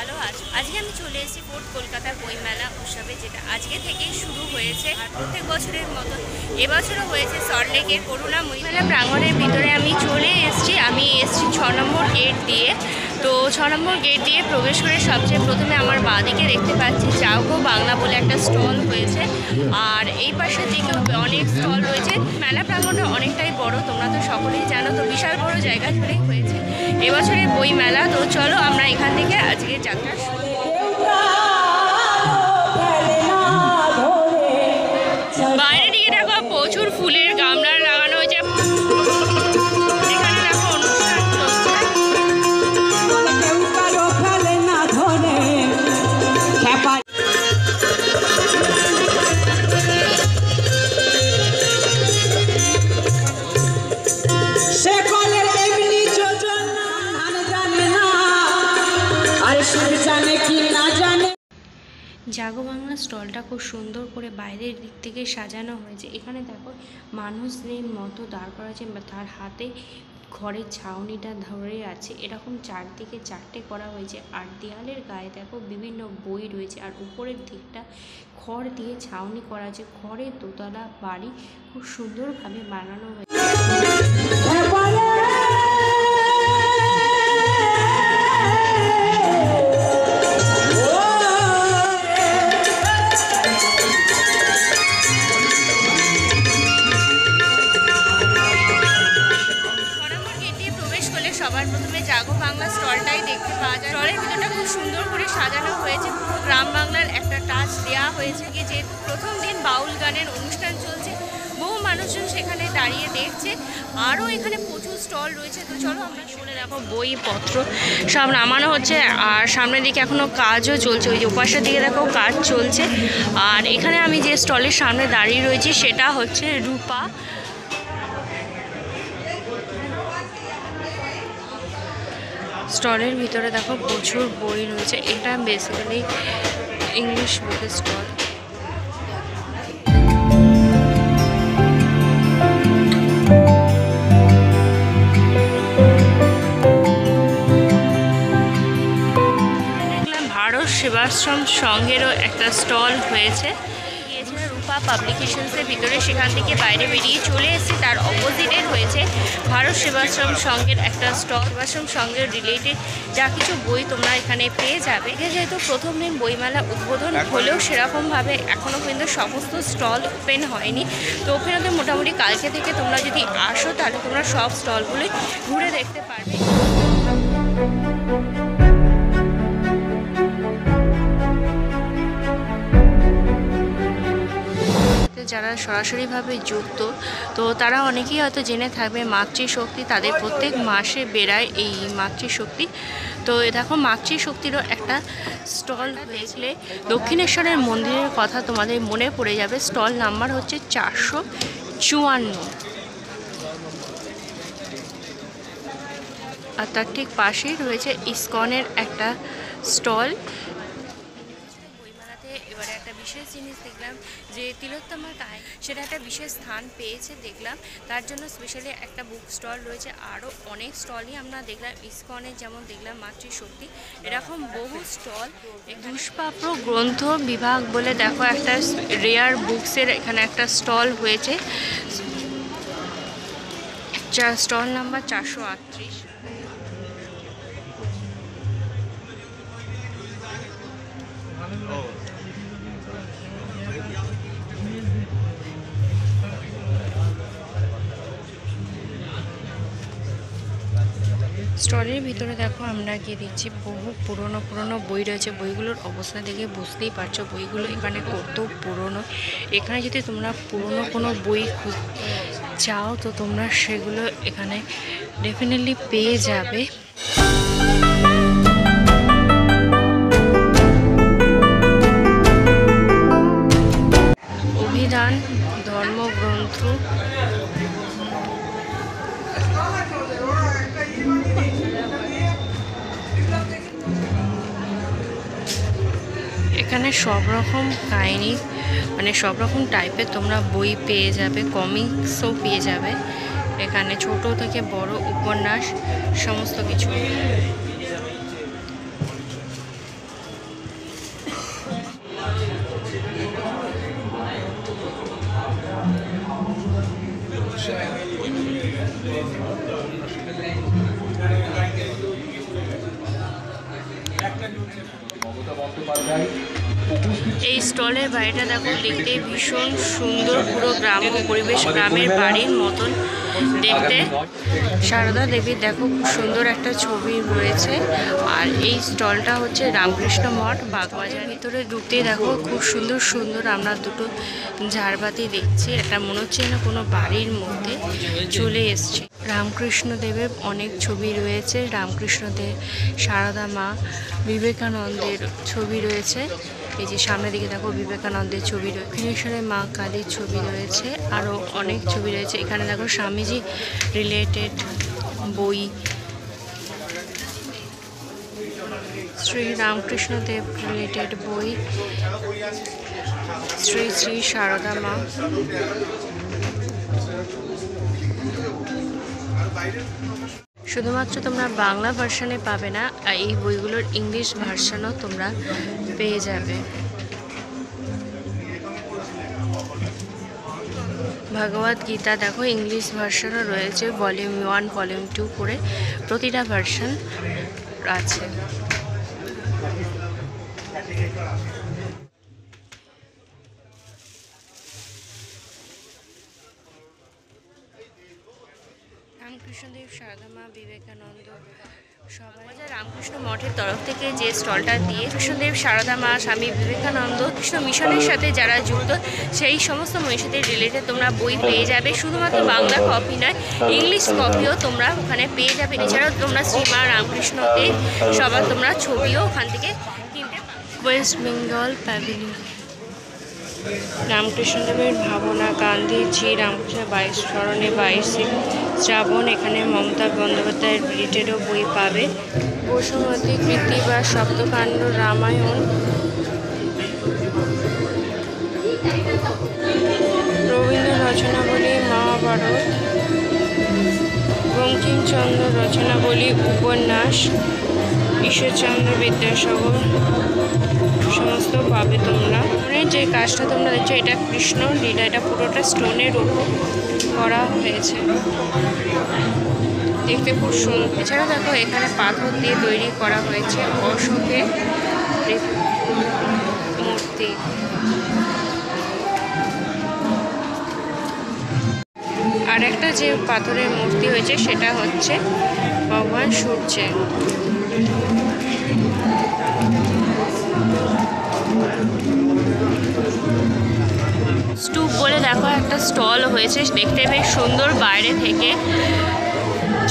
ভালো আছো। আজকে আমি চলে এসেছি ফোর্ট কলকাতা বইমেলা উৎসবে, যেটা আজকে থেকেই শুরু হয়েছে। আর প্রত্যেক বছরের মতো এবছরও হয়েছে সল্টলেকের করুণাময়ী মেলা প্রাঙ্গণের ভিতরে আমি চলে এসেছি। আমি এসেছি 6 নম্বর গেট দিয়ে। তো 6 নম্বর গেট দিয়ে প্রবেশ করে সবচেয়ে প্রথমে আমার বাঁদিকে দেখতে পাচ্ছি যাও গো বাংলা বলে একটা স্টল হয়েছে, আর এই পাশের দিকেও অনেক স্টল রয়েছে। মেলা প্রাঙ্গণটা অনেকটাই বড়, তোমরা তো সকলেই জানো। তো বিশাল বড় জায়গা জুড়েই হয়েছে এবছরের বই মেলা। তো চলো আমরা এখান থেকে আজকে যাত্রা শুরু। বাইরে দিকে দেখো প্রচুর ফুলের গামলা লাগানো হয়েছে। এখানে দেখো অনুষ্ঠান চলছে। জাগো বাংলা স্টলটা খুব সুন্দর করে বাইরের দিক থেকে সাজানো হয়েছে। এখানে দেখো মানুষদের মতো দাঁড় করা আছে, তার হাতে ঘরের ছাউনিটা ধরে আছে। এরকম চারদিকে চারটে করা হয়েছে, আর দেয়ালের গায়ে দেখো বিভিন্ন বই রয়েছে। আর উপরের দিকটা খড় দিয়ে ছাউনি করা আছে। খড়ের দোতলা বাড়ি খুব সুন্দরভাবে বানানো হয়েছে। সবার প্রথমে জাগো বাংলা স্টলটাই দেখতে পাওয়া যায়। স্টলের ভিতরটা খুব সুন্দর করে সাজানো হয়েছে, পুরো গ্রাম বাংলার একটা টাচ দেওয়া হয়েছে। যেহেতু প্রথম দিন বাউল গানের অনুষ্ঠান চলছে, বহু মানুষজন সেখানে দাঁড়িয়ে দেখছে। আরও এখানে প্রচুর স্টল রয়েছে। তো চলো আমরা শুনে দেখো বইপত্র সব নামানো হচ্ছে, আর সামনের দিকে এখনও কাজও চলছে। ওই যে ওপাশের দিকে দেখো কাজ চলছে। আর এখানে আমি যে স্টলের সামনে দাঁড়িয়ে রয়েছি সেটা হচ্ছে রূপা। স্টলের ভিতরে দেখো প্রচুর বই রয়েছে। এটা বেসিক্যালি ইংলিশ বুকের স্টল। দেখলাম ভারত সেবাশ্রম সংঘেরও একটা স্টল হয়েছে। রূপা পাবলিকেশনসের ভিতরে, সেখান থেকে বাইরে বেরিয়ে চলে এসেছি। তার অপোজিটে রয়েছে ভারত সেবাশ্রম সংঘের একটা স্টল। সেবাশ্রম সংঘের রিলেটেড যা কিছু বই তোমরা এখানে পেয়ে যাবে। যেহেতু প্রথম দিন বইমেলা উদ্বোধন হলেও সেরকমভাবে এখনও পর্যন্ত সমস্ত স্টল ওপেন হয়নি। তো ওপেন হতে মোটামুটি কালকে থেকে তোমরা যদি আসো তাহলে তোমরা সব স্টলগুলোই ঘুরে দেখতে পারবে। যারা সরাসরিভাবে যুক্ত, তো তারা অনেকেই হয়তো জেনে থাকবে মাতৃশক্তি তাদের প্রত্যেক মাসে বেড়ায় এই মাতৃশক্তি। তো দেখো মাতৃশক্তিরও একটা স্টল দেখলে দক্ষিণেশ্বরের মন্দিরের কথা তোমাদের মনে পড়ে যাবে। স্টল নাম্বার হচ্ছে 454। আর তার ঠিক পাশেই রয়েছে ইসকনের একটা স্টল। এবারে একটা বিশেষ জিনিস দেখলাম যে তিলোত্তমা টাই সেটা একটা বিশেষ স্থান পেয়েছে দেখলাম। তার জন্য স্পেশালি একটা বুক স্টল রয়েছে। আরও অনেক স্টলই আমরা দেখলাম। ইসকনের যেমন দেখলাম মাতৃশক্তি, এরকম বহু স্টল। দুষ্প্রাপ্য গ্রন্থ বিভাগ বলে দেখো একটা রেয়ার বুকসের এখানে একটা স্টল হয়েছে, স্টল নাম্বার 438। স্টলের ভিতরে দেখো আমরা গিয়ে দেখছি বহু পুরনো বই রয়েছে। বইগুলোর অবস্থা দেখে বুঝতেই পারছো বইগুলো এখানে কত পুরনো। এখানে যদি তোমরা পুরনো কোনো বই চাও তো তোমরা সেগুলো এখানে ডেফিনেটলি পেয়ে যাবে। অভিধান ধর্মগ্রন্থ, এখানে সব রকম কাহিনী মানে সব রকম টাইপের তোমরা বই পেয়ে যাবে, কমিক্সও পেয়ে যাবে। এখানে ছোট থেকে বড় উপন্যাস সমস্ত কিছু। এই স্টলের বাড়িটা দেখো, দেখতে ভীষণ সুন্দর, পুরো গ্রাম্য পরিবেশ, গ্রামের বাড়ির মতন দেখতে। সারদা দেবীর দেখো খুব সুন্দর একটা ছবি রয়েছে। আর এই স্টলটা হচ্ছে রামকৃষ্ণ মঠ, বাগবাজার। ভিতরে ঢুকতে দেখো খুব সুন্দর সুন্দর আমরা দুটো ঝাড়বাতি দেখছি। এটা মনে হচ্ছে না কোনো বাড়ির মধ্যে চলে এসছে। রামকৃষ্ণ দেবের অনেক ছবি রয়েছে, রামকৃষ্ণদেব, সারদা মা, বিবেকানন্দের ছবি রয়েছে। এই যে সামনের দিকে দেখো বিবেকানন্দের ছবি রয়েছে, দক্ষিণেশ্বরের মা কালীর ছবি রয়েছে, আরও অনেক ছবি রয়েছে। এখানে দেখো স্বামীজি রিলেটেড বই, শ্রী রামকৃষ্ণদেব রিলেটেড বই, শ্রী শ্রী সারদা মা। শুধুমাত্র তোমরা বাংলা ভার্সনে পাবে না, এই বইগুলোর ইংলিশ ভার্সনও তোমরা পেয়ে যাবে। ভগবদ গীতা দেখো ইংলিশ ভার্সনও রয়েছে, ভলিউম 1 ভলিউম 2 করে প্রতিটা ভার্সন আছে। রামকৃষ্ণদেব, সারদা মা, বিবেকানন্দ সবাই। রামকৃষ্ণ মঠের তরফ থেকে যে স্টলটা দিয়ে কৃষ্ণদেব, সারদা মা, স্বামী বিবেকানন্দ, কৃষ্ণ মিশনের সাথে যারা যুক্ত সেই সমস্ত মনীষীদের রিলেটেড তোমরা বই পেয়ে যাবে। শুধুমাত্র বাংলা কপি নয়, ইংলিশ কপিও তোমরা ওখানে পেয়ে যাবে। এছাড়াও তোমরা শ্রীমা রামকৃষ্ণদেব সবার তোমরা ছবিও ওখান থেকে কিনতে পারো। ওয়েস্ট বেঙ্গল প্যাভিলিয়ন, রামকৃষ্ণদেবের ভাবনা, গান্ধীজি, রামকৃষ্ণ 22 স্মরণে 22 শ্রাবণ। এখানে মমতা বন্দ্যোপাধ্যায়ের রিলেটেডও বই পাবে। বসুমতী কৃতি বা সপ্তকাণ্ড রামায়ণ, রবীন্দ্র রচনাবলী মহাভারত, বঙ্কিমচন্দ্র রচনাবলী উপন্যাস, ঈশ্বরচন্দ্র বিদ্যাসাগর সমস্ত পাবে তোমরা। যে কাজটা তোমরা দেখছো এটা কৃষ্ণ লীলা, এটা পুরোটা স্টোনের উপর করা হয়েছে, দেখতে খুব সুন্দর। এছাড়া দেখো এখানে পাথর দিয়ে তৈরি করা হয়েছে অশোকের মূর্তি। আর একটা যে পাথরের মূর্তি হয়েছে সেটা হচ্ছে ভগবান সূর্যের। স্তূপ বলে দেখো একটা স্টল হয়েছে, দেখতে বেশ সুন্দর বাইরে থেকে।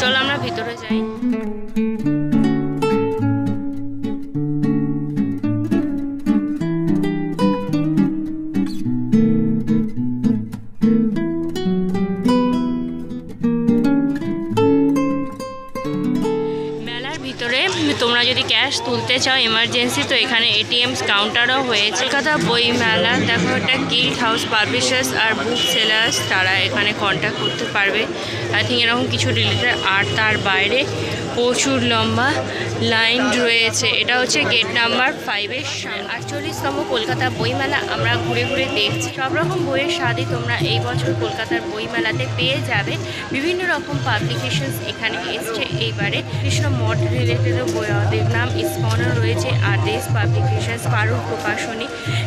চলো আমরা ভিতরে যাই। তোমরা যদি ক্যাশ তুলতে চাও এমার্জেন্সি, তো এখানে এটিএম কাউন্টারও হয়েছে। কলকাতা বই মেলা দেখো, এটা গিল্ড হাউস পাবলিশার্স আর বুক সেলার্স, তারা এখানে কন্ট্যাক্ট করতে পারবে। আই থিঙ্ক এরকম কিছু রিলেটেড। আর তার বাইরে প্রচুর লম্বা লাইন রয়েছে। এটা হচ্ছে গেট নাম্বার 5-এর 48তম কলকাতা বইমেলা আমরা ঘুরে ঘুরে দেখছি। সব রকম বইয়ের স্বাদই তোমরা এই বছর কলকাতার বইমেলাতে পেয়ে যাবে। বিভিন্ন রকম পাবলিকেশনস এখানে এসছে এইবারে। কৃষ্ণ মঠ রিলেটেডও বই, দেবনাম ইসকনও রয়েছে, আর দেশ পাবলিকেশনস, পারুল প্রকাশনী,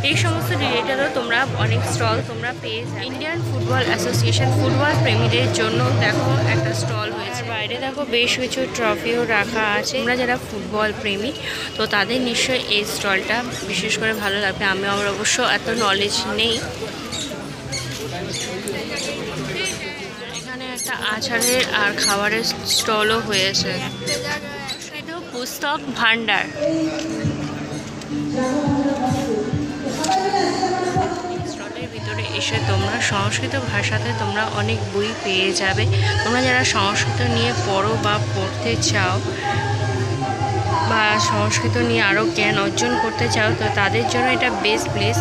এই সমস্ত রিলেটেডও তোমরা অনেক স্টল তোমরা পেয়ে যাবে। ইন্ডিয়ান ফুটবল অ্যাসোসিয়েশন ফুটবল প্রেমীদের জন্য দেখো একটা স্টল হয়েছে। বাইরে দেখো বেশ কিছু ট্রফিও রাখা আছে। তোমরা যারা ফুটবল প্রেমী তো তাদের নিশ্চয়ই এই স্টলটা বিশেষ করে ভালো লাগবে। আমার অবশ্য এত নলেজ নেই। এখানে একটা আচারের আর খাবারের স্টলও হয়েছে। পুস্তক ভান্ডার, স্টলের ভিতরে এসে তোমরা সংস্কৃত ভাষাতে তোমরা অনেক বই পেয়ে যাবে। তোমরা যারা সংস্কৃত নিয়ে পড়ো বা পড়তে চাও বা সংস্কৃত নিয়ে আরও জ্ঞান অর্জন করতে চাও, তো তাদের জন্য এটা বেস্ট প্লেস।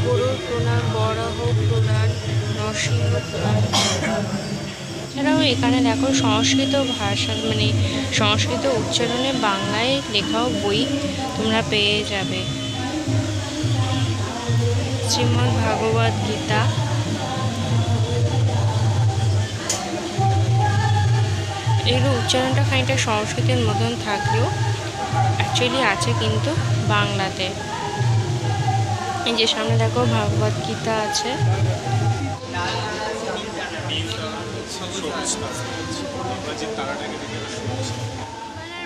গরুর পুরাণ, বরাহ পুরাণ, নরসিংহ পুরাণ। এছাড়াও এখানে দেখো সংস্কৃত ভাষা মানে সংস্কৃত উচ্চারণে বাংলায় লেখাও বই তোমরা পেয়ে যাবে। শ্রীমদ্ ভাগবত গীতা, এগুলো উচ্চারণটা খানিকটা সংস্কৃতের মতন থাকলেও অ্যাকচুয়ালি আছে কিন্তু বাংলাতে। এই যে সামনে দেখো ভাগবত গীতা আছে।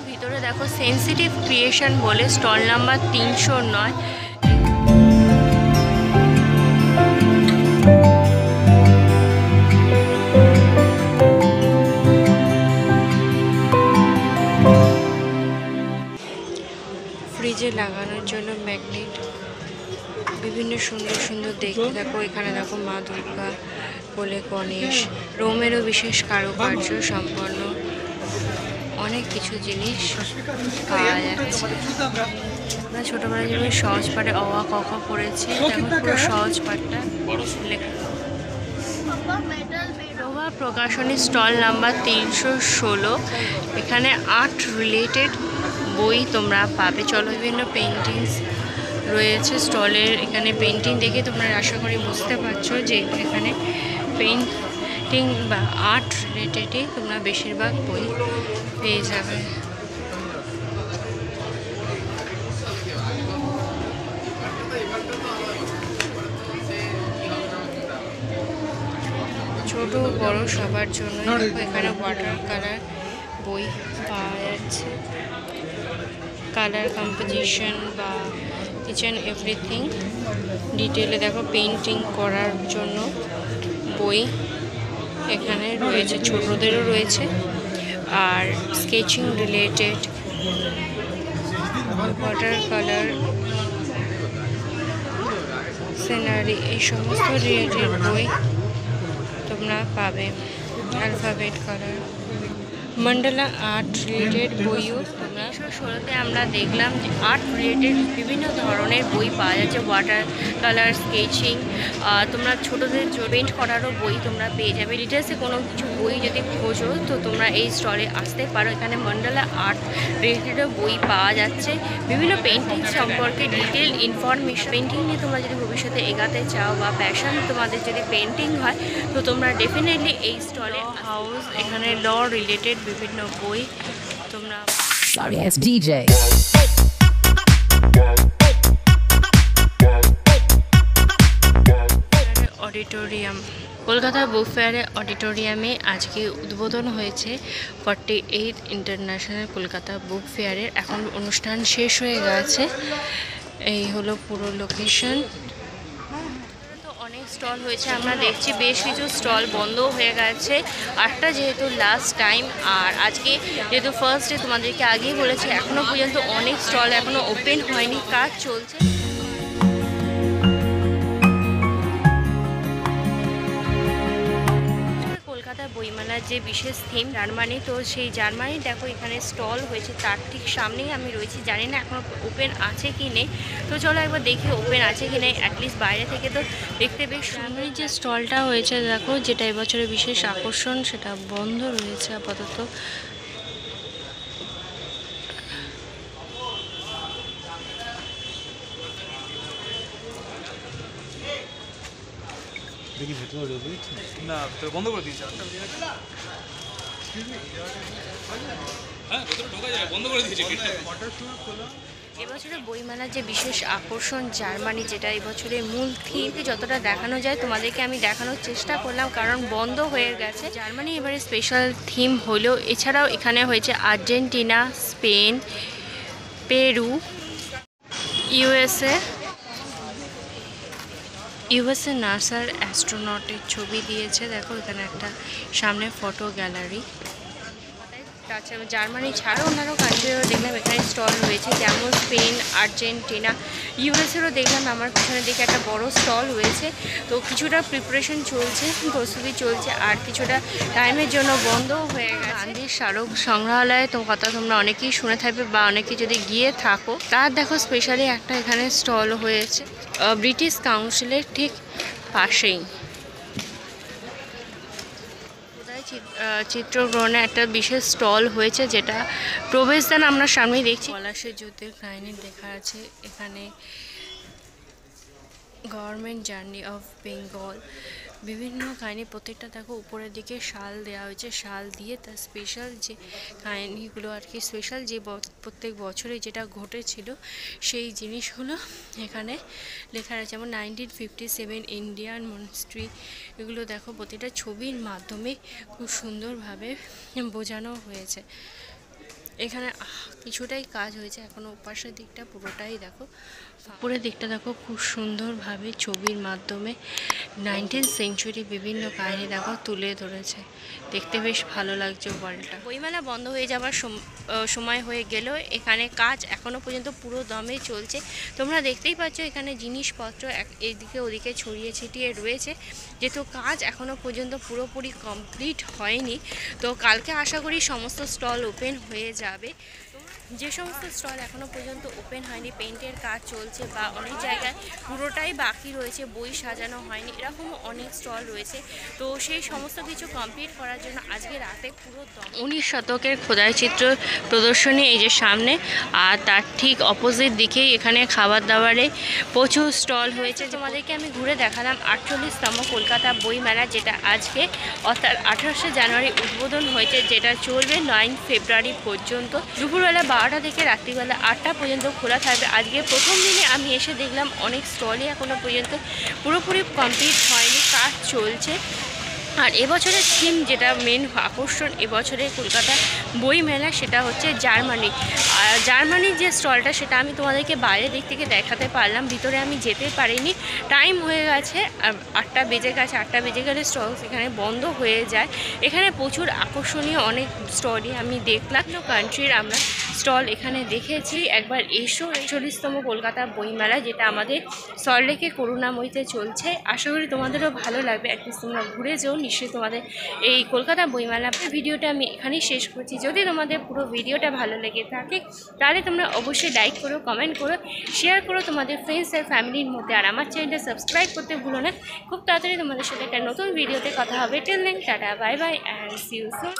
ভিতরে দেখো সেন্সিটিভ ক্রিয়েশন বলে স্টল নাম্বার 309। ফ্রিজে লাগানোর জন্য ম্যাগনেট, বিভিন্ন সুন্দর সুন্দর দেখতে। দেখো এখানে দেখো মা দুর্গা বলে গণেশ, রোমেরও বিশেষ কারুকার্য সম্পন্ন অনেক কিছু জিনিস পাওয়া যাচ্ছে। আমরা ছোটোবেলায় যেভাবে সহজ পাঠে অ আ ক খ পড়েছি, এখন পুরো সহজ পাঠটা লেখা। প্রভা প্রকাশনী স্টল নাম্বার 316। এখানে আর্ট রিলেটেড বই তোমরা পাবে। চলো, বিভিন্ন পেন্টিংস রয়েছে স্টলের। এখানে পেন্টিং দেখে তোমরা আশা করি বুঝতে পারছো যে এখানে পেন্টিং বা আর্ট রিলেটেডই তোমরা বেশিরভাগ বই পেয়ে যাবে। ছোট বড় সবার জন্য এখানে ওয়াটার কালার বই পাওয়া যাচ্ছে। কালার কম্পোজিশন বা ইচ অ্যান্ড এভরিথিং ডিটেলে দেখো পেন্টিং করার জন্য বই এখানে রয়েছে, ছোটদেরও রয়েছে। আর sketching related, water colour, scenery, এই সমস্ত রিলেটেড বই তোমরা পাবে। Alphabet colour, mandala art related বইও তোমরা। 16তে আমরা দেখলাম যে আর্ট রিলেটেড বিভিন্ন ধরনের বই পাওয়া যাচ্ছে। ওয়াটার কালার, স্কেচিং, তোমরা ছোটোদের পেন্ট করারও বই তোমরা পেয়ে যাবে। ডিটেলসে কোনো কিছু বই যদি খোঁজো তো তোমরা এই স্টলে আসতে পারো। এখানে মন্ডলা আর্ট রিলেটেডও বই পাওয়া যাচ্ছে। বিভিন্ন পেন্টিং সম্পর্কে ডিটেল ইনফরমেশন, পেন্টিং নিয়ে তোমরা যদি ভবিষ্যতে এগাতে চাও বা প্যাশন তোমাদের যদি পেন্টিং হয় তো তোমরা ডেফিনেটলি এই স্টলে হাউস। এখানে ল রিলেটেড বিভিন্ন বই তোমরা। Sorry, it's DJ. Auditorium, Kolkata book ফেয়ারে অডিটোরিয়ামে আজকে উদ্বোধন হয়েছে 48 ইন্টারন্যাশনাল কলকাতা বুক ফেয়ারের। এখন অনুষ্ঠান শেষ হয়ে গেছে। এই হলো পুরো লোকেশন। অনেক স্টল হয়েছে, আমরা দেখছি বেশ কিছু স্টল বন্ধ হয়ে গেছে। আটটা যেহেতু লাস্ট টাইম, আর আজকে যেহেতু ফার্স্ট ডে তোমাদেরকে আগেই বলেছি এখনও পর্যন্ত অনেক স্টল এখনও ওপেন হয়নি, কাজ চলছে। কলকাতা বইমেলার যে বিশেষ থিম জার্মানি, তো সেই জার্মানি দেখো এখানে স্টল হয়েছে, তার ঠিক সামনেই আমি রয়েছি। জানি না এখনও ওপেন আছে কি নেই, তো চলো একবার দেখি ওপেন আছে কি নেই। অ্যাটলিস্ট বাইরে থেকে তো দেখতে বেশ সুন্দর। যে স্টলটা হয়েছে দেখো, যেটা এবছরের বিশেষ আকর্ষণ, সেটা বন্ধ রয়েছে আপাতত। দেখি ভেতরে না, ভেতরে বন্ধ করে দিয়েছে। হ্যাঁ, ভেতরে ঢোকা যায়, বন্ধ করে দিয়েছে। এবছরের বইমেলার যে বিশেষ আকর্ষণ জার্মানি, যেটা এবছরের মূল থিম, যতটা দেখানো যায় তোমাদেরকে আমি দেখানোর চেষ্টা করলাম, কারণ বন্ধ হয়ে গেছে। জার্মানি এবারে স্পেশাল থিম হলেও এছাড়াও এখানে হয়েছে আর্জেন্টিনা, স্পেন, পেরু, ইউএসএ নাসার অ্যাস্ট্রোনটের ছবি দিয়েছে। দেখো এখানে একটা সামনে ফটো গ্যালারি। জার্মানি ছাড়াও অন্যান্য কান্ট্রিরও দেখলাম এখানে স্টল রয়েছে, যেমন স্পেন, আর্জেন্টিনা, ইউএসএরও দেখলাম আমার পিছনের দিকে একটা বড় স্টল রয়েছে। তো কিছুটা প্রিপারেশন চলছে, প্রস্তুতি চলছে, আর কিছুটা টাইমের জন্য বন্ধও হয়ে গেছে। গান্ধী স্মারক সংগ্রহালয়ে তো কথা তোমরা অনেকেই শুনে থাকবে, বা অনেকে যদি গিয়ে থাকো, তার দেখো স্পেশালি একটা এখানে স্টল হয়েছে ব্রিটিশ কাউন্সিলের ঠিক পাশেই। চিত্রগ্রহণে একটা বিশেষ স্টল হয়েছে, যেটা প্রবেশদ্বার আমরা সামনেই দেখছি। পলাশের যুদ্ধের কাহিনী দেখা আছে এখানে। গভর্নমেন্ট জার্নি অফ বেঙ্গল, বিভিন্ন কাহিনী। প্রত্যেকটা দেখো উপরের দিকে শাল দেওয়া হয়েছে, শাল দিয়ে তার স্পেশাল যে কাহিনিগুলো আর কি, স্পেশাল যে প্রত্যেক বছরে যেটা ঘটেছিল সেই জিনিসগুলো এখানে লেখা আছে। যেমন 1957 ইন্ডিয়ান মনস্ট্রি, এগুলো দেখো প্রতিটা ছবির মাধ্যমে খুব সুন্দরভাবে বোঝানো হয়েছে। এখানে কিছুটাই কাজ হয়েছে এখনো, পাশের দিকটা পুরোটাই দেখো, উপরের দিকটা দেখো খুব সুন্দরভাবে ছবির মাধ্যমে 19th সেঞ্চুরি বিভিন্ন কাহিনী দেখো তুলে ধরেছে। দেখতে বেশ ভালো লাগছে ওয়ালটা। বইমেলা বন্ধ হয়ে যাওয়ার সময় হয়ে গেল, এখানে কাজ এখনো পর্যন্ত পুরো দমে চলছে। তোমরা দেখতেই পাচ্ছ এখানে জিনিসপত্র এদিকে ওদিকে ছড়িয়ে ছিটিয়ে রয়েছে, যেহেতু কাজ এখনো পর্যন্ত পুরোপুরি কমপ্লিট হয়নি। তো কালকে আশা করি সমস্ত স্টল ওপেন হয়ে যাবে। যে সমস্ত স্টল এখনও পর্যন্ত ওপেন হয়নি, পেন্টের কাজ চলছে বা অনেক জায়গায় পুরোটাই বাকি রয়েছে, বই সাজানো হয়নি, এরকম অনেক স্টল রয়েছে। তো সেই সমস্ত কিছু কমপ্লিট করার জন্য আজকে রাতে পুরো 19 শতকের খোদাই চিত্র প্রদর্শনী এই যে সামনে, আর তার ঠিক অপোজিট দিকেই এখানে খাবার দাবারে প্রচুর স্টল হয়েছে। তোমাদেরকে আমি ঘুরে দেখালাম 48তম কলকাতা বইমেলা, যেটা আজকে অর্থাৎ 28শে জানুয়ারি উদ্বোধন হয়েছে, যেটা চলবে 9 ফেব্রুয়ারি পর্যন্ত। দুপুরবেলা 12টা থেকে রাত্রিবেলা 8টা পর্যন্ত খোলা থাকবে। আজকে প্রথম দিনে আমি এসে দেখলাম অনেক স্টলই এখনও পর্যন্ত পুরোপুরি কমপ্লিট হয়নি, কাজ চলছে। আর এবছরের থিম, যেটা মেন আকর্ষণ এবছরের কলকাতা বই মেলা, সেটা হচ্ছে জার্মানি। আর জার্মানির যে স্টলটা সেটা আমি তোমাদেরকে বাইরের দিক থেকে দেখাতে পারলাম, ভিতরে আমি যেতে পারিনি, টাইম হয়ে গেছে, 8টা বেজে গেছে। 8টা বেজে গেলে স্টল এখানে বন্ধ হয়ে যায়। এখানে প্রচুর আকর্ষণীয় অনেক স্টলই আমি দেখলাম, কান্ট্রির আমরা স্টল এখানে দেখেছি। একবার এসো 41তম কলকাতা বইমেলা, যেটা আমাদের সল্টলেকে করুণাময়ীতে চলছে। আশা করি তোমাদেরও ভালো লাগবে, অ্যাটলিস্ট তোমরা ঘুরে যেও নিশ্চয়ই তোমাদের এই কলকাতা বইমেলা। ভিডিওটা আমি এখানেই শেষ করছি। যদি তোমাদের পুরো ভিডিওটা ভালো লেগে থাকে তাহলে তোমরা অবশ্যই লাইক করো, কমেন্ট করো, শেয়ার করো তোমাদের ফ্রেন্ডস আর ফ্যামিলির মধ্যে। আর আমার চ্যানেলটা সাবস্ক্রাইব করতে ভুলো না। খুব তাড়াতাড়ি তোমাদের সাথে একটা নতুন ভিডিওতে কথা হবে। Till then tata, bye bye and see you soon.